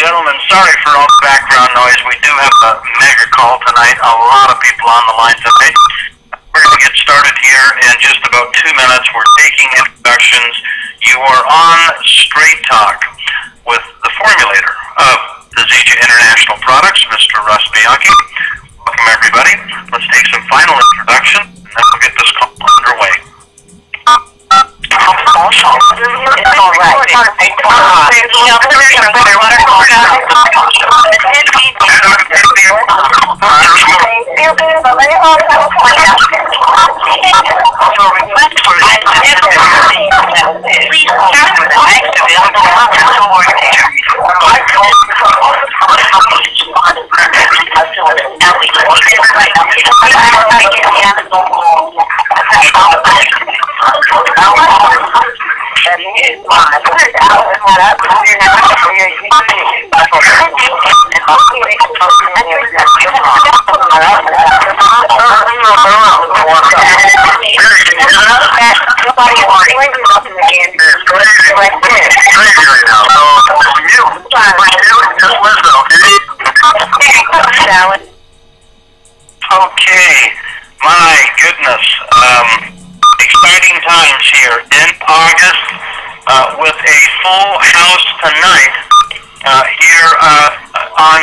gentlemen, sorry for all the background noise. We do have a mega call tonight. A lot of people on the line tonight. We're going to get started here in just about 2 minutes. We're taking introductions. You are on Straight Talk with the formulator of the Zija International products, Mr. Russ Bianchi. Welcome, everybody. Let's take some final introduction, and then we'll get this call underway. Okay, my goodness, exciting times here in August with a full house tonight here on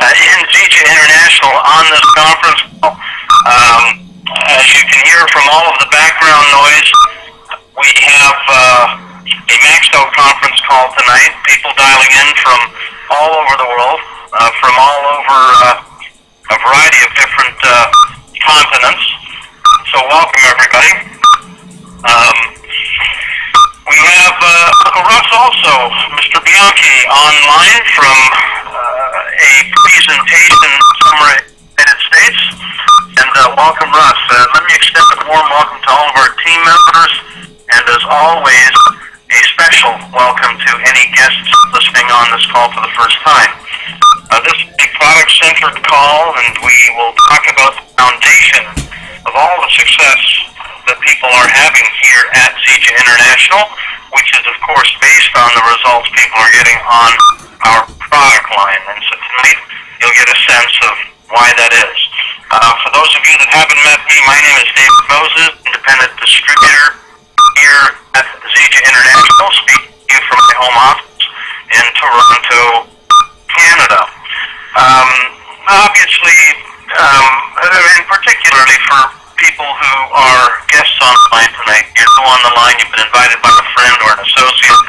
in Zija International on this conference call. As you can hear from all of the background noise, we have a maxed out conference call tonight. People dialing in from all over the world, from all over a variety of different continents. So welcome, everybody. We have Uncle Russ also, Mr. Bianchi, online from a presentation somewhere in the United States. And welcome, Russ. Let me extend a warm welcome to all of our team members, and as always, a special welcome to any guests listening on this call for the first time. This is a product-centered call, and we will talk about the foundation of all the success that people are having here at Zija International, which is, of course, based on the results people are getting on our product line. And so tonight, you'll get a sense of why that is. For those of you that haven't met me, my name is David Moses, independent distributor here at Zija International, speaking to you from my home office in Toronto, Canada. Obviously, and particularly for people who are guests on the line tonight, you're new on the line, you've been invited by a friend or an associate,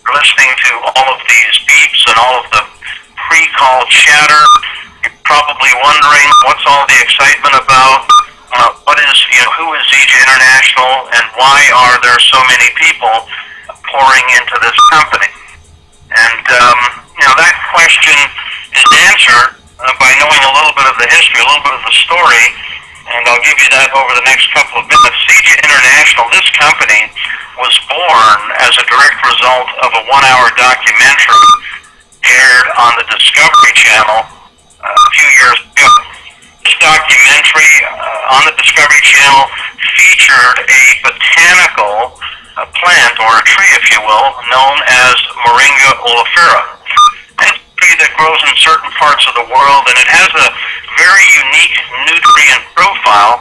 you're listening to all of these beeps and all of the pre-call chatter. You're probably wondering what's all the excitement about, who is Zija International, and why are there so many people pouring into this company? And, that question is answered by knowing a little bit of the history, a little bit of the story, and I'll give you that over the next couple of minutes. Zija International, this company, was born as a direct result of a 1-hour documentary aired on the Discovery Channel a few years ago. This documentary on the Discovery Channel featured a botanical plant, or a tree, if you will, known as Moringa oleifera. It's a tree that grows in certain parts of the world, and it has a very unique nutrient profile.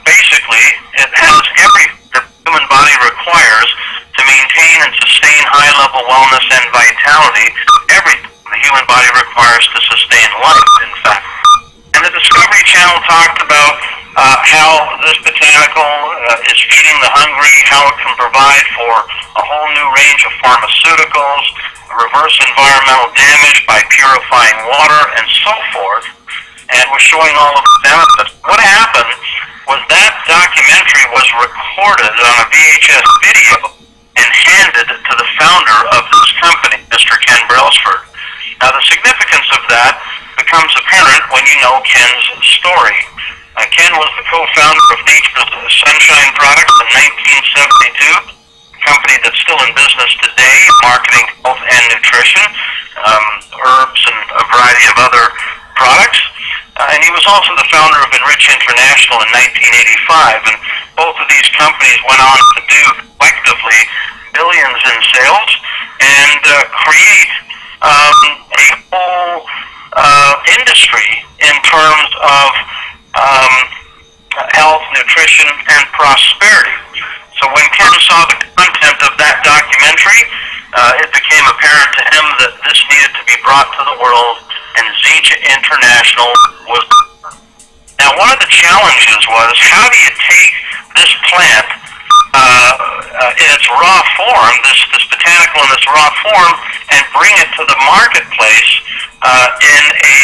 Basically, it has everything the human body requires to maintain and sustain high-level wellness and vitality. Everything the human body requires to sustain life, in fact. And the Discovery Channel talked about how this botanical is feeding the hungry, how it can provide for a whole new range of pharmaceuticals, reverse environmental damage by purifying water, and so forth, and was showing all of the benefits. What happened was that documentary was recorded on a VHS video and handed to the founder of this company, Mr. Ken Brailsford. Now, the significance of that becomes apparent when you know Ken's story. Ken was the co-founder of Nature's Sunshine Products in 1972, a company that's still in business today, marketing health and nutrition, herbs and a variety of other products. And he was also the founder of Enrich International in 1985, and both of these companies went on to do collectively billions in sales and create it became apparent to him that this needed to be brought to the world, and Zija International was. Now, one of the challenges was, how do you take this plant in its raw form, this botanical in its raw form, and bring it to the marketplace in a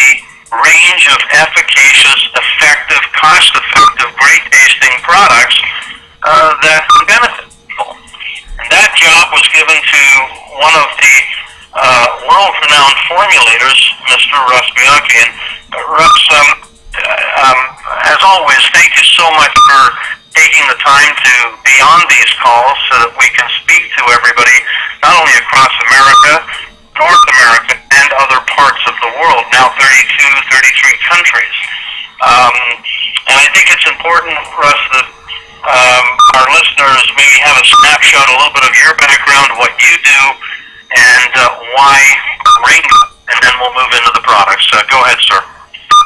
range of efficacious, effective, cost-effective, great-tasting products that can benefit people. And that job was given to one of the world-renowned formulators, Mr. Russ Bianchi. And Russ, as always, thank you so much for taking the time to be on these calls so that we can speak to everybody, not only across America, North America, and other parts of the world, now 33 countries. And I think it's important, Russ, that our listeners maybe have a snapshot, a little bit of your background, what you do, and why Moringa, and then we'll move into the products. Go ahead, sir.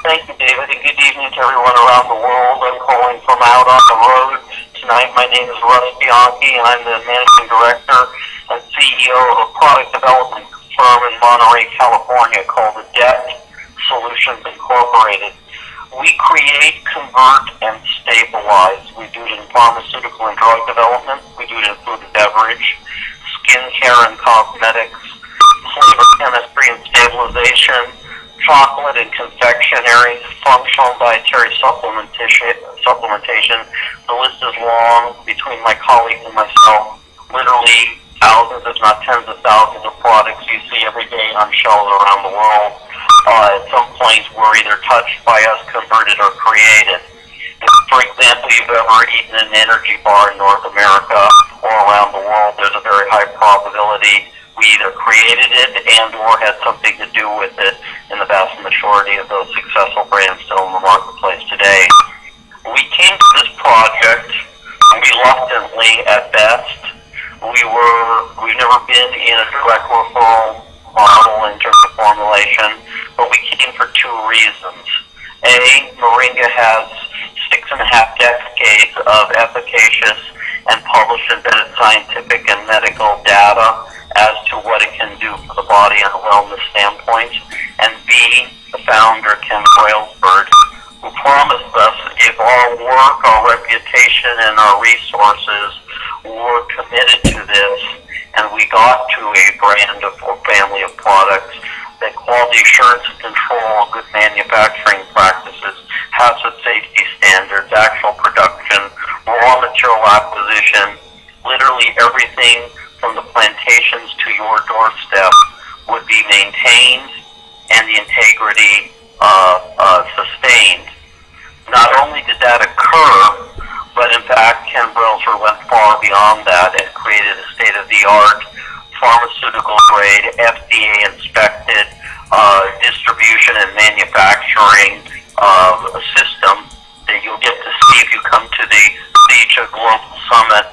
Thank you, David, and good evening to everyone around the world. I'm calling from out on the road tonight. My name is Russ Bianchi, and I'm the Managing Director and CEO of a product development firm in Monterey, California called Adept Solutions Incorporated. We create, convert, and stabilize. We do it in pharmaceutical and drug development. We do it in food and beverage, skincare and cosmetics, flavor chemistry and stabilization, chocolate and confectionery, functional dietary supplementation. The list is long between my colleagues and myself. Literally thousands, if not tens of thousands of products you see every day on shelves around the world. At some point were either touched by us, converted, or created. If, for example, you've ever eaten an energy bar in North America or around the world, there's a very high probability we either created it and or had something to do with it in the vast majority of those successful brands still in the marketplace today. We came to this project reluctantly at best. We've never been in a direct referral model in terms of formulation, but we came for two reasons. A, Moringa has 6.5 decades of efficacious and published embedded scientific and medical data as to what it can do for the body on a wellness standpoint. And B, the founder, Ken Brailsford, who promised us if our work, our reputation, and our resources were committed to this, and we got to a brand of or family of products, that quality assurance and control, good manufacturing practices, hazard safety standards, actual production, raw material acquisition, literally everything from the plantations to your doorstep would be maintained and the integrity sustained. Not only did that occur, but in fact Ken Brailsford went far beyond that and created a state-of-the-art pharmaceutical grade, FDA inspected distribution and manufacturing system that you'll get to see if you come to the Zija Global Summit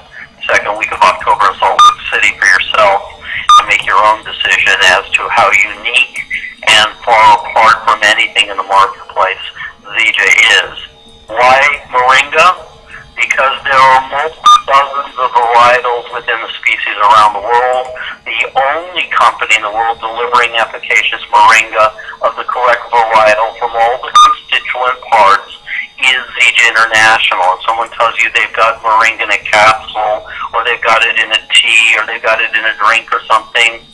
second week of October in Salt Lake City for yourself and make your own decision as to how unique and far apart from anything in the marketplace Zija is. Why Moringa? Because there are multiple dozens of varietals within the species around the world. The only company in the world delivering efficacious Moringa of the correct varietal from all the constituent parts is Zija International. If someone tells you they've got Moringa in a capsule, or they've got it in a tea, or they've got it in a drink or something,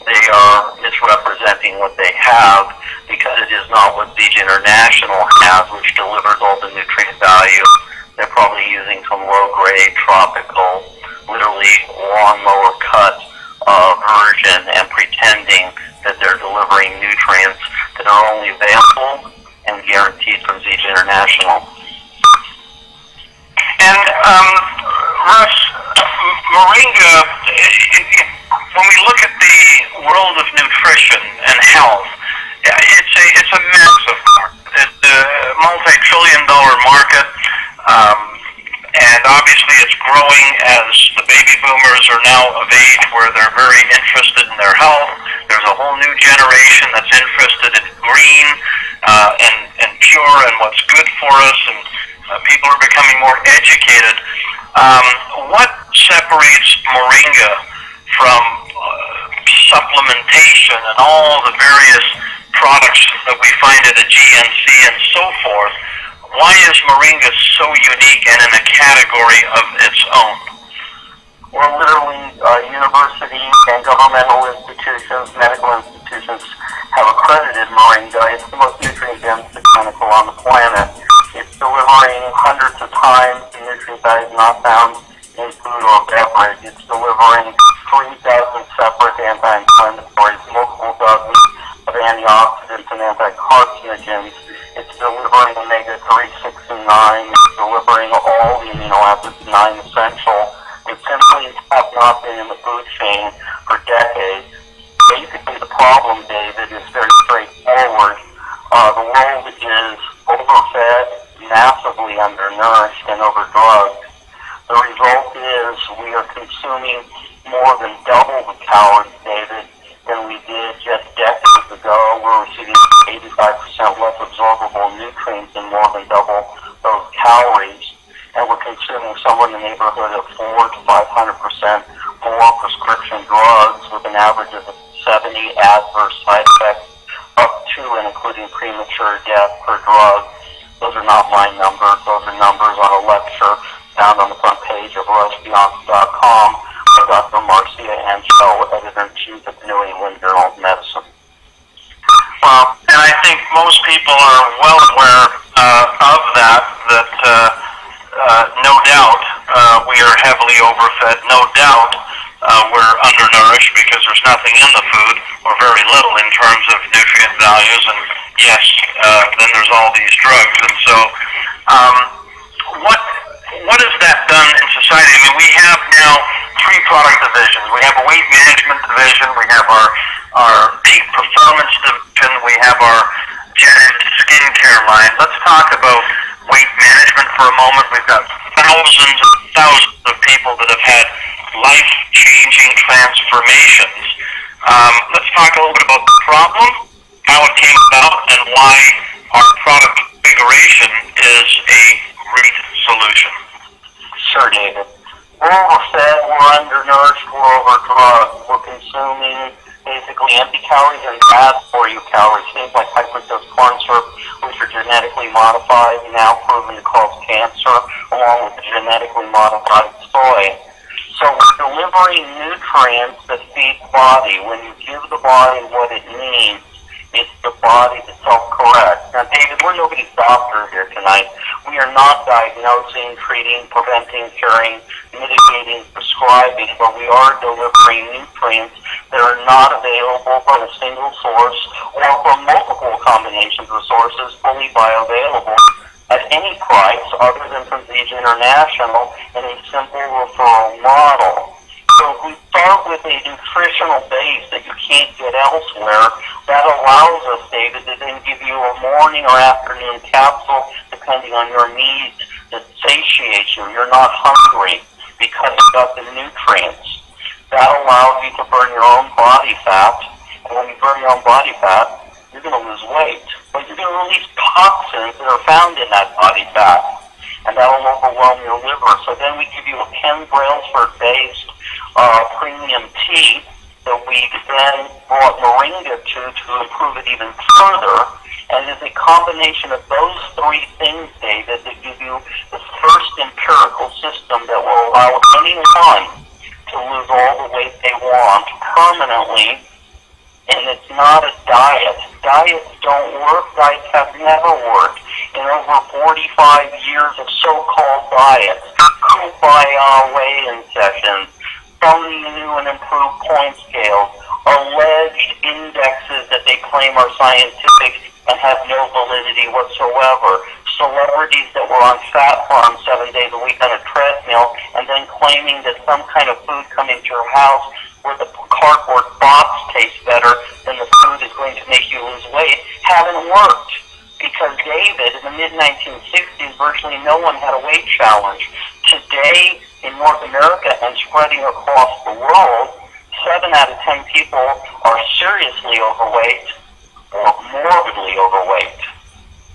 they are misrepresenting what they have, because it is not what Zija International has, which delivers all the nutrient value. They're probably using some low-grade, tropical, literally lawnmower cut version and pretending that they're delivering nutrients that are only available and guaranteed from Zija International. And Russ, Moringa, when we look at the world of nutrition and health, it's a massive market. It's a multi-trillion-dollar market. And obviously it's growing as the baby boomers are now of age where they're very interested in their health. There's a whole new generation that's interested in green and pure and what's good for us, and people are becoming more educated. What separates Moringa from nutrition and all the various products that we find at a GNC and so forth, why is moringa so unique and in a category of its own? Well, literally, universities and governmental institutions, medical institutions have accredited moringa. It's the most nutrient-dense botanical on the planet. It's delivering hundreds of times the nutrient that is not found in food or beverage. It's delivering 3,000 separate anti-inflammatories, multiple dozens of antioxidants and anti-carcinogens. It's delivering omega-3, 6, and 9. It's delivering all the amino acids, 9 essential. It simply have not been in the food chain for decades. Basically, the problem, David, is very straightforward. The world is overfed, massively undernourished, and overdrugged. The result is we are consuming more than double the calories, David, than we did just decades ago. We're receiving 85% less absorbable nutrients and more than double those calories. And we're consuming somewhere in the neighborhood of 400 to 500% more prescription drugs with an average of 70 adverse side effects, up to and including premature death per drug. Those are not my numbers. Those are numbers on a lecture found on the front page of RussBianchi.com by Dr. Marcia Angel, editor-in-chief at the New England Journal of Medicine. Well, and I think most people are well aware of that no doubt we are heavily overfed. No doubt we're undernourished because there's nothing in the food, or very little in terms of nutrient values. And yes, then there's all these drugs. And so what has that done in society? I mean, we have now 3 product divisions. We have a weight management division. We have our peak performance division. We have our skincare line. Let's talk about weight management for a moment. We've got thousands and thousands of people that have had life-changing transformations. Let's talk a little bit about the problem, how it came about, and why our product configuration is a great solution. Sure, David. We're overfed, we're undernourished, we're overdrugged. We're consuming basically empty calories and bad for you calories, things like high fructose corn syrup, which are genetically modified, now proven to cause cancer, along with the genetically modified soy. So we're delivering nutrients that feed the body. When you give the body what it needs, it's the body to self-correct. Now, David, we're nobody's doctor here tonight. We are not diagnosing, treating, preventing, curing, mitigating, prescribing, but we are delivering nutrients that are not available from a single source or from multiple combinations of sources fully bioavailable at any price other than from Zege International in a simple referral model. So if we start with a nutritional base that you can't get elsewhere, that allows us, David, to then give you a morning or afternoon capsule depending on your needs that satiates you. You're not hungry because you've got the nutrients. That allows you to burn your own body fat, and when you burn your own body fat, you're going to lose weight. But you're going to release toxins that are found in that body fat, and that will overwhelm your liver. So then we give you a Ken Brailsford-based premium tea that we then brought moringa to improve it even further. And it's a combination of those 3 things, David, that give you the first empirical system that will allow anyone to lose all the weight they want permanently. And it's not a diet. Diets don't work. Diets have never worked. In over 45 years of so-called diets, kumbaya weigh-in sessions, phony new and improved point scales, alleged indexes that they claim are scientific and have no validity whatsoever, celebrities that were on fat farms 7 days a week on a treadmill, and then claiming that some kind of food coming to your house where the cardboard box tastes better than the food is going to make you lose weight, haven't worked. Because, David, in the mid-1960s, virtually no one had a weight challenge. Today, in North America and spreading across the world, 7 out of 10 people are seriously overweight or morbidly overweight.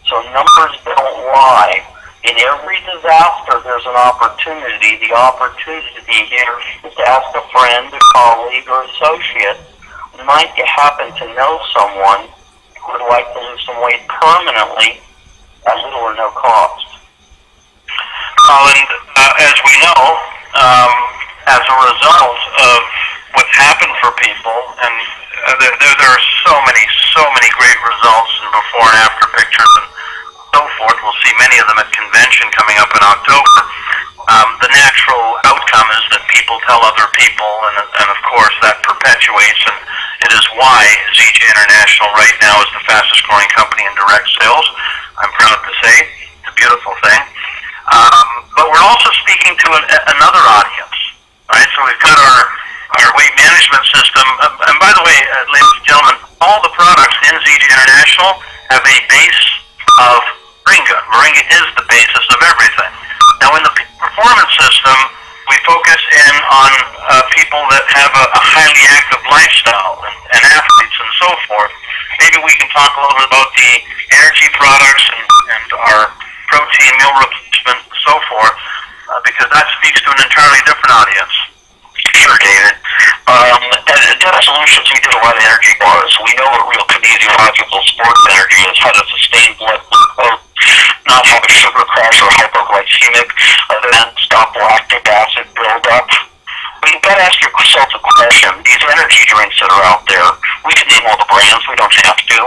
So numbers don't lie. In every disaster, there's an opportunity. The opportunity here is to ask a friend, a colleague, or associate, might you happen to know someone who would like to lose some weight permanently at little or no cost? And as we know, as a result of what's happened for people, and there are so many great results in before and after pictures and so forth. We'll see many of them at convention coming up in October. The natural outcome is that people tell other people, and of course that perpetuates, and it is why ZJ International right now is the fastest growing company in direct sales. I'm proud to say. It's a beautiful thing. But we're also speaking to another audience, right? So we've got our weight management system. And by the way, ladies and gentlemen, all the products in ZJ International have a base of Moringa. Moringa is the basis of everything. Now, in the performance system, we focus in on people that have a highly active lifestyle and athletes and so forth. Maybe we can talk a little bit about the energy products and our protein meal replacement and so forth, because that speaks to an entirely different audience. Sure, David. At Data Solutions, we did a lot of energy bars. We know what real kinesiological sports energy is, how to sustain blood glucose, not have a sugar crash or hypoglycemic event, stop lactic acid buildup. But you've got to ask yourself a question. These energy drinks that are out there, we can name all the brands, we don't have to.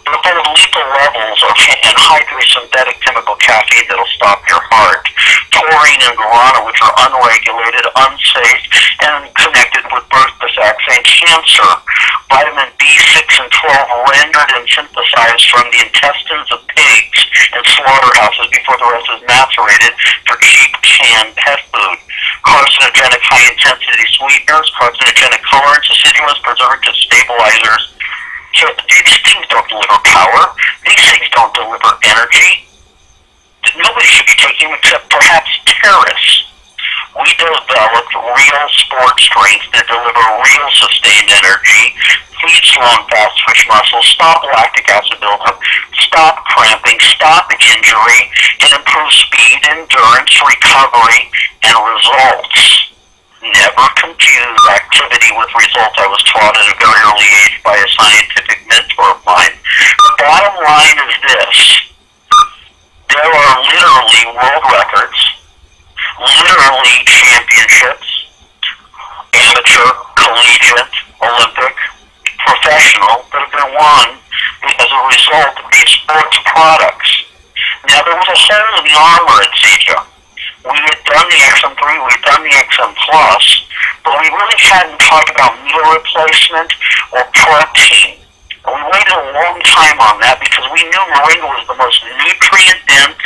They're full of lethal levels of anhydrous synthetic chemical caffeine that'll stop your heart. Taurine and guarana, which are unregulated, unsafe, and connected with birth defects and cancer. Vitamin B6 and 12 rendered and synthesized from the intestines of pigs in slaughterhouses before the rest is macerated for cheap canned pet food. Carcinogenic high-intensity sweeteners, carcinogenic colorants, acidulants, preservatives, stabilizers. So these things don't deliver power. These things don't deliver energy. Nobody should be taking them except perhaps terrorists. We developed real sports drinks that deliver real sustained energy, feed slow and fast twitch muscles, stop lactic acid buildup, stop cramping, stop injury, and improve speed, endurance, recovery, and results. Never confuse activity with results. I was taught at a very early age by a scientific mentor of mine. The bottom line is this. There are literally world records, literally championships, amateur, collegiate, Olympic, professional, that have been won as a result of these sports products. Now, there was a hole in the armor at Zika. We had done the XM3, we had done the XM Plus, but we really hadn't talked about meal replacement or protein. And we waited a long time on that because we knew Moringa was the most nutrient-dense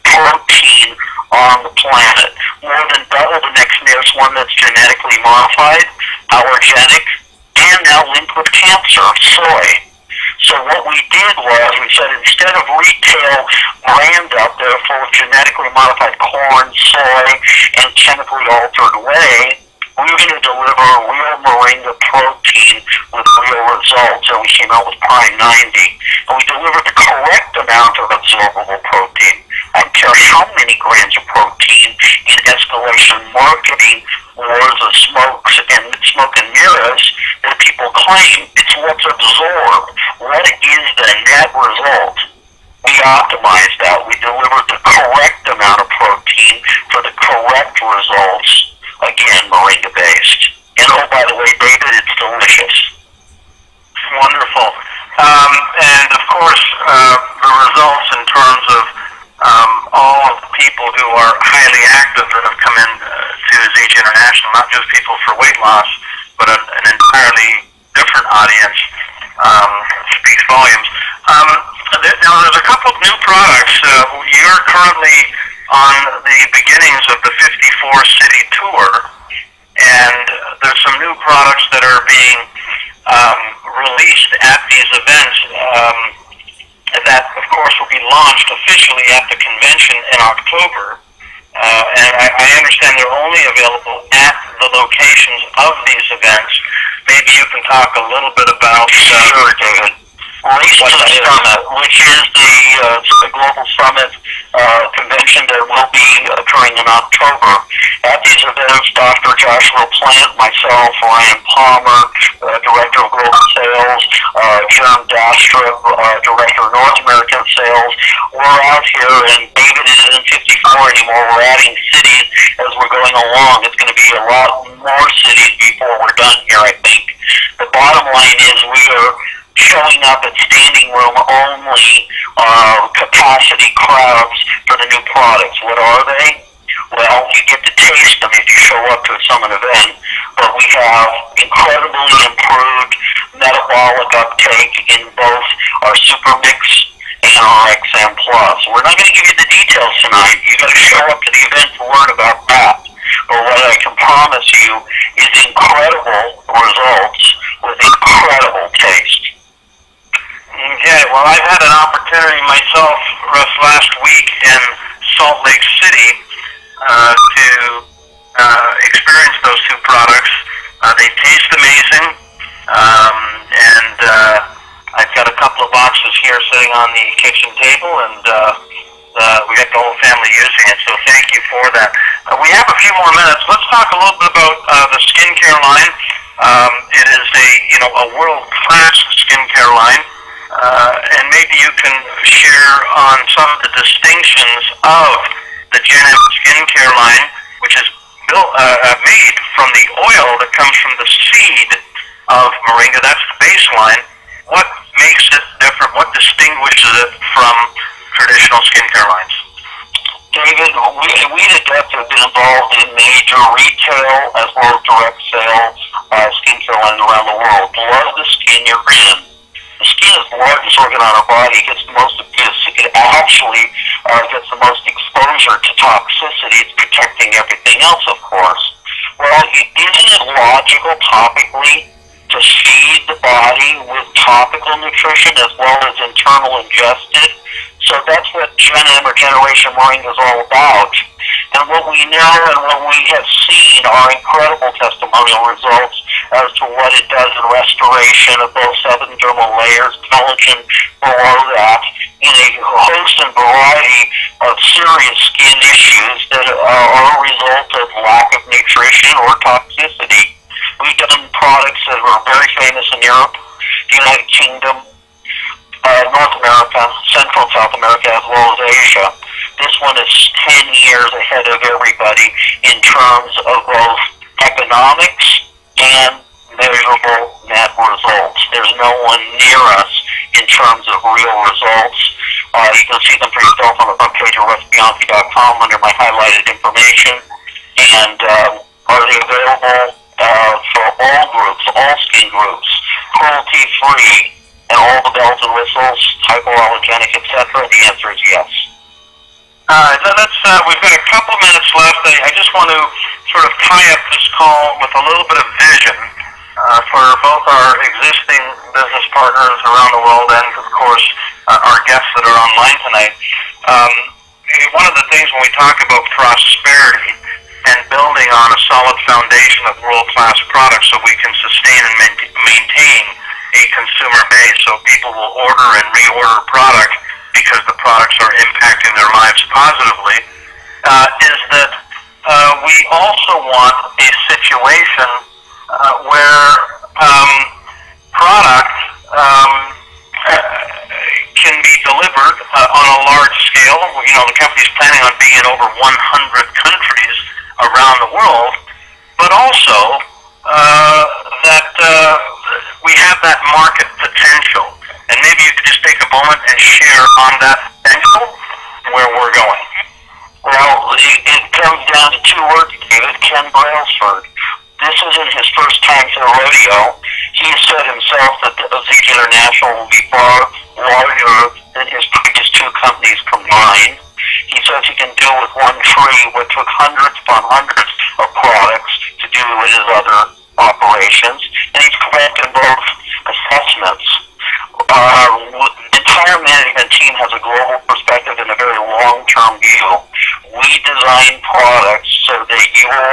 protein on the planet. More than double the next nearest one that's genetically modified, allergenic, and now linked with cancer, soy. So what we did was we said instead of retail brands out there full of genetically modified corn, soy, and chemically altered whey, we were going to deliver real Moringa protein with real results. And we came out with Prime 90. And we delivered the correct amount of absorbable protein. I don't care how many grams of protein in escalation marketing wars of smoke and mirrors that people claim. It's what's absorbed. What is the net result? We optimized that. We delivered the correct amount of protein for the correct results. Again, Moringa-based. And oh, by the way, David, it's delicious. Wonderful. And of course, the results in terms of all of the people who are highly active that have come in to ZJ International, not just people for weight loss, but an entirely different audience, speaks volumes. Now, there's a couple of new products. You're currently on the beginnings of the 54-city tour, and there's some new products that are being released at these events that, of course, will be launched officially at the convention in October. And I understand they're only available at the locations of these events. Maybe you can talk a little bit about... Sure, David. Race to the Summit, which is the global summit convention that will be occurring in October. At these events, Dr. Joshua Plant, myself, Ryan Palmer, Director Director of Global Sales, Jerome Dastrup, Director of North American Sales. We're out here, and David isn't 54 anymore. We're adding cities as we're going along. It's going to be a lot more cities before we're done here, I think. The bottom line is we are showing up at standing room only capacity crowds for the new products. What are they? Well, you get to taste them if you show up to some event, but we have incredibly improved metabolic uptake in both our Super Mix and our XM Plus. We're not going to give you the details tonight. You got to show up to the event to learn about that. But what I can promise you is incredible results with incredible taste. Okay, well, I've had an opportunity myself, Russ, last week in Salt Lake City to experience those two products. They taste amazing, and I've got a couple of boxes here sitting on the kitchen table, and we got the whole family using it, so thank you for that. We have a few more minutes. Let's talk a little bit about the skincare line. It is a world-class skincare line. And maybe you can share on some of the distinctions of the Gen M skincare line, which is made from the oil that comes from the seed of moringa. That's the baseline. What makes it different? What distinguishes it from traditional skincare lines? David, we at Adept have been involved in major retail as well as direct sales skincare lines around the world. Love the skin you're in. The skin is the largest organ on our body. It gets the most abuse. It actually gets the most exposure to toxicity. It's protecting everything else, of course. Well, isn't it logical topically to feed the body with topical nutrition as well as internal ingested? So that's what Gen M or Generation Moringa is all about. And what we know and what we have seen are incredible testimonial results as to what it does in restoration of both subdermal layers, collagen below that, in a host and variety of serious skin issues that are a result of lack of nutrition or toxicity. We've done products that are very famous in Europe, the United Kingdom, North America, Central and South America, as well as Asia. This one is 10 years ahead of everybody in terms of both economics and measurable net results. There's no one near us in terms of real results. You can see them for yourself on the front page of RussBianchi.com under my highlighted information. And are they available for all groups, all skin groups, cruelty-free, and all the bells and whistles, hypoallergenic, etc.? The answer is yes. We've got a couple minutes left. I just want to sort of tie up this call with a little bit of vision for both our existing business partners around the world and, of course, our guests that are online tonight. One of the things when we talk about prosperity and building on a solid foundation of world-class products so we can sustain and maintain a consumer base so people will order and reorder product because the products are impacting their lives positively, is that we also want a situation where product can be delivered on a large scale. You know, the company's planning on being in over 100 countries around the world, but also that we have that market potential. And maybe you could just take a moment and share on that potential where we're going. Well, it comes down to two words, David. Ken Brailsford. This isn't his first time to the rodeo. He said himself that Zeke International will be far larger than his previous two companies combined. He says he can do with one tree what took hundreds upon hundreds of products to do with his other operations. And he's correct in both assessments. The entire management team has a global perspective and a very long-term view. We design products so that your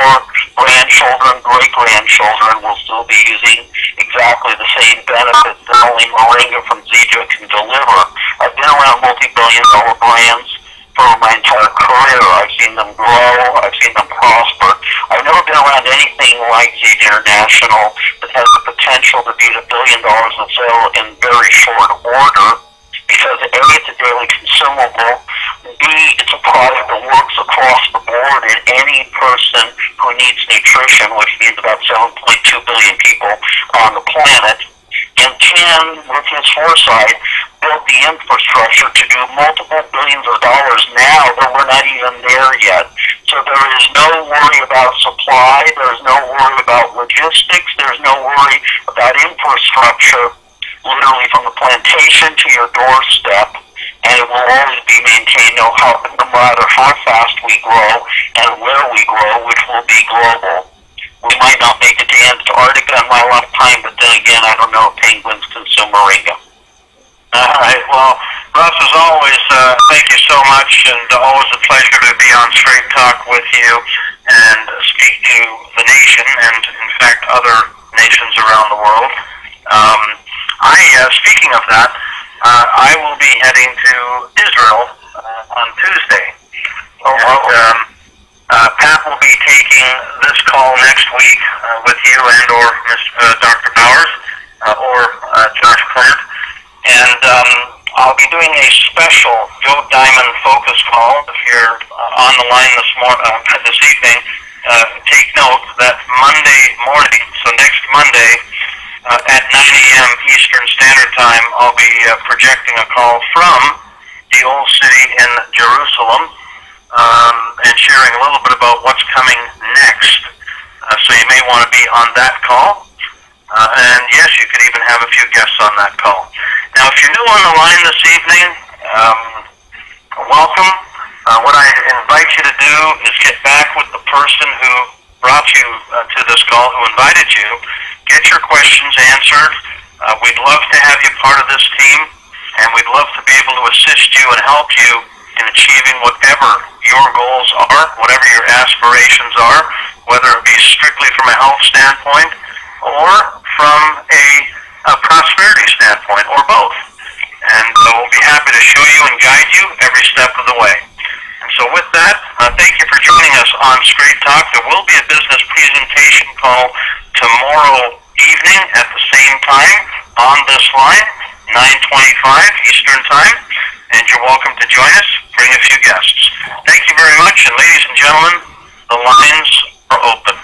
grandchildren, great-grandchildren will still be using exactly the same benefits that only Moringa from Zija can deliver. I've been around multi-billion-dollar brands for my entire career. I've seen them grow. I've seen them prosper. I've never been around anything like Zede International that has the potential to beat $1 billion in sales in very short order, because A, it's a daily consumable, B, it's a product that works across the board in any person who needs nutrition, which means about 7.2 billion people on the planet, and can, with his foresight, build the infrastructure to do multiple billions of dollars now that we're not even there yet. So there is no worry about supply, there's no worry about logistics, there's no worry about infrastructure, literally from the plantation to your doorstep, and it will always be maintained no matter how fast we grow and where we grow, which will be global. We might not make it to Antarctica in my lifetime, but then again, I don't know if penguins consume moringa. All right. Well, Russ, as always, thank you so much, and always a pleasure to be on Straight Talk with you and speak to the nation and, in fact, other nations around the world. Speaking of that, I will be heading to Israel on Tuesday. Pat will be taking this call next week with you and or Dr. Bowers or Josh Clint. And I'll be doing a special Joe Diamond focus call. If you're on the line this evening, take note that Monday morning, so next Monday, at 9 a.m. Eastern Standard Time, I'll be projecting a call from the Old City in Jerusalem and sharing a little bit about what's coming next. So you may want to be on that call. And yes, you could even have a few guests on that call. Now, if you're new on the line this evening, welcome. What I invite you to do is get back with the person who brought you to this call, who invited you. Get your questions answered. We'd love to have you part of this team, and we'd love to be able to assist you and help you in achieving whatever your goals are, whatever your aspirations are, whether it be strictly from a health standpoint or from a prosperity standpoint, or both. And we'll be happy to show you and guide you every step of the way. And so with that, thank you for joining us on Straight Talk. There will be a business presentation call tomorrow evening at the same time on this line, 9:25 Eastern Time. And you're welcome to join us. Bring a few guests. Thank you very much. And ladies and gentlemen, the lines are open.